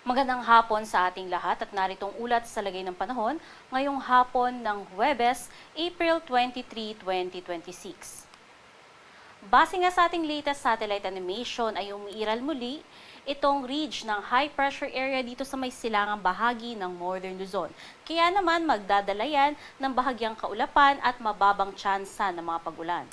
Magandang hapon sa ating lahat at naritong ulat sa lagay ng panahon ngayong hapon ng Huwebes, April 23, 2026. Base nga sa ating latest satellite animation ay umiiral muli itong ridge ng high pressure area dito sa may silangang bahagi ng Northern Luzon. Kaya naman magdadala yan ng bahagyang kaulapan at mababang tsansa ng mga pag-ulan.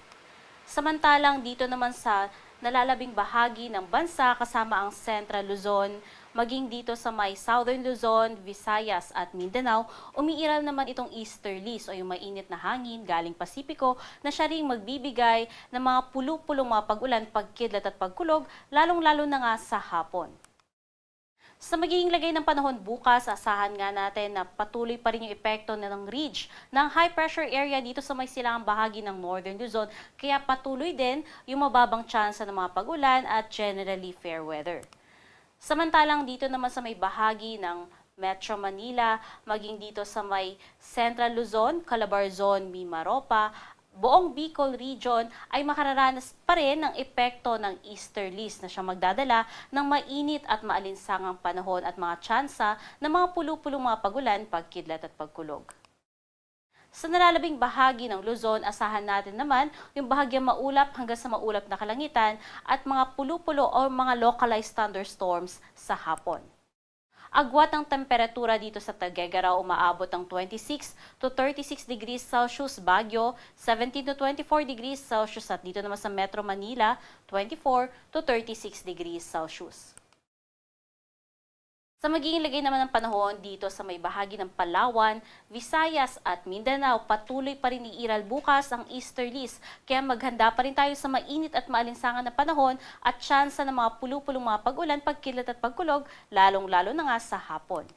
Samantalang dito naman sa nalalabing bahagi ng bansa kasama ang Central Luzon, maging dito sa may Southern Luzon, Visayas at Mindanao, umiiral naman itong easterlies o yung mainit na hangin galing Pasipiko na siya ring magbibigay ng mga pulupulong mga pag-ulan, pagkidlat at pagkulog, lalong-lalo na nga sa hapon. Sa magiging lagay ng panahon bukas, asahan nga natin na patuloy pa rin yung epekto ng ridge ng high pressure area dito sa may silangang bahagi ng Northern Luzon, kaya patuloy din yung mababang tsansa ng mga pag-ulan at generally fair weather. Samantalang dito naman sa may bahagi ng Metro Manila, maging dito sa may Central Luzon, Calabarzon, Mimaropa, buong Bicol region ay makararanas pa rin ng epekto ng easterlies na siya magdadala ng mainit at maalinsangang panahon at mga tsansa ng mga pulupulong mga pagulan, pagkidlat at pagkulog. Sa nalalabing bahagi ng Luzon, asahan natin naman yung bahagyang maulap hanggang sa maulap na kalangitan at mga pulupulo o mga localized thunderstorms sa hapon. Agwat ng temperatura dito sa Tuguegarao umaabot ng 26 to 36 degrees Celsius, Baguio 17 to 24 degrees Celsius at dito naman sa Metro Manila 24 to 36 degrees Celsius. Sa magiging lagay naman ng panahon dito sa may bahagi ng Palawan, Visayas at Mindanao, patuloy pa rin iiral bukas ang easterlies. Kaya maghanda pa rin tayo sa mainit at maalinsangan na panahon at tsansa ng mga pulupulong mga pag-ulan, pagkilat at pagkulog, lalong-lalo na nga sa hapon.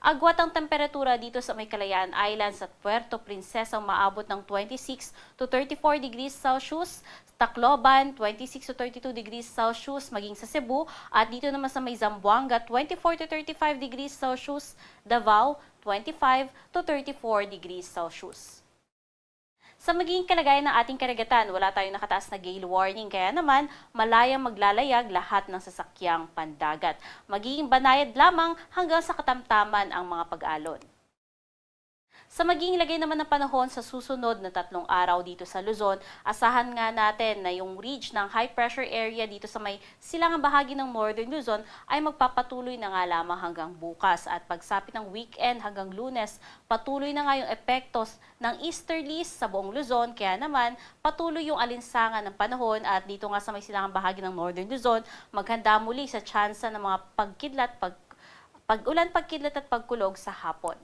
Agwat ang temperatura dito sa may Kalayaan Islands at Puerto Princesa umaabot ng 26 to 34 degrees Celsius, Tacloban 26 to 32 degrees Celsius, maging sa Cebu at dito naman sa may Zamboanga 24 to 35 degrees Celsius, Davao 25 to 34 degrees Celsius. Sa magiging kalagayan ng ating karagatan, wala tayong nakataas na gale warning, kaya naman malayang maglalayag lahat ng sasakyang pandagat. Magiging banayad lamang hanggang sa katamtaman ang mga pag-alon. Sa magiging lagay naman ng panahon sa susunod na 3 araw dito sa Luzon, asahan nga natin na yung ridge ng high pressure area dito sa may silangang bahagi ng Northern Luzon ay magpapatuloy na nga lamang hanggang bukas at pagsapit ng weekend hanggang Lunes, patuloy na nga yung epektos ng easterlies sa buong Luzon, kaya naman patuloy yung alinsangan ng panahon at dito nga sa may silangang bahagi ng Northern Luzon, maghanda muli sa tsansa ng mga pagkidlat, pag-ulan, pagkidlat at pagkulog sa hapon.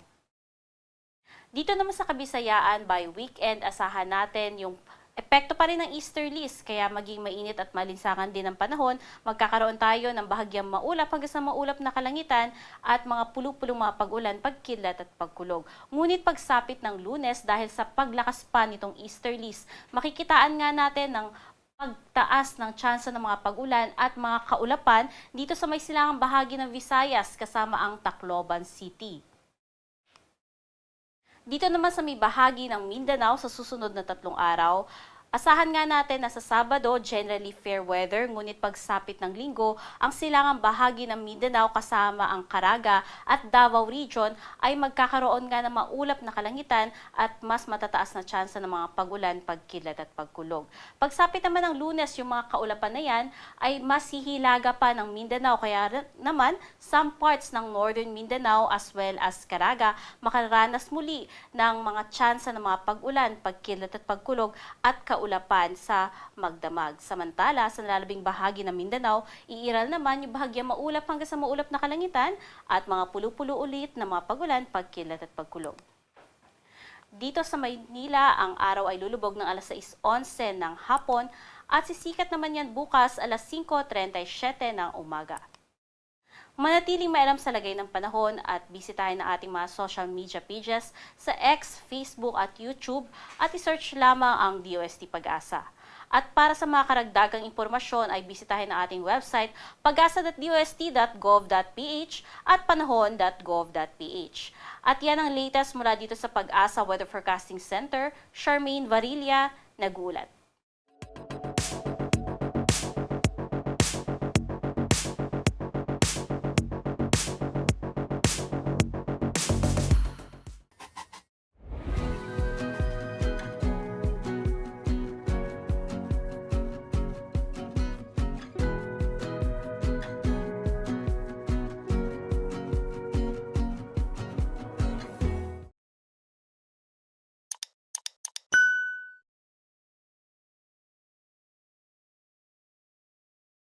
Dito naman sa Kabisayaan, by weekend, asahan natin yung epekto pa rin ng easterlies, kaya maging mainit at malinsangan din ang panahon. Magkakaroon tayo ng bahagyang maulap hanggang sa maulap na kalangitan at mga pulupulong mga pag-ulan, pagkidlat at pagkulog. Ngunit pagsapit ng Lunes, dahil sa paglakas pa nitong easterlies, makikitaan nga natin ng pagtaas ng tsansa ng mga pag-ulan at mga kaulapan dito sa may silangang bahagi ng Visayas kasama ang Tacloban City. Dito naman sa may bahagi ng Mindanao sa susunod na 3 araw, asahan nga natin na sa Sabado, generally fair weather, ngunit pagsapit ng Linggo, ang silangang bahagi ng Mindanao kasama ang Caraga at Davao Region ay magkakaroon nga ng maulap na kalangitan at mas matataas na tsansa ng mga pag-ulan, pagkilat at pagkulog. Pagsapit naman ng Lunes, yung mga kaulapan na yan ay mas hihilaga pa ng Mindanao, kaya naman some parts ng Northern Mindanao as well as Caraga makaranas muli ng mga tsansa ng mga pag-ulan, pagkilat at pagkulog at kaulapan sa magdamag. Samantala, sa nalalabing bahagi ng Mindanao, iiral naman yung bahagyang maulap hanggang sa maulap na kalangitan at mga pulupulo ulit na mga pagulan, pagkilat at pagkulog. Dito sa Maynila, ang araw ay lulubog ng alas 6:11 ng hapon at sisikat naman yan bukas alas 5:37 ng umaga. Manatiling maalam sa lagay ng panahon at bisitahin ang ating mga social media pages sa X, Facebook at YouTube at isearch lamang ang DOST Pag-asa. At para sa mga karagdagang impormasyon ay bisitahin ang ating website pagasa.dost.gov.ph at panahon.gov.ph. At yan ang latest mula dito sa Pag-asa Weather Forecasting Center. Charmaine Varilla, nag-uulat.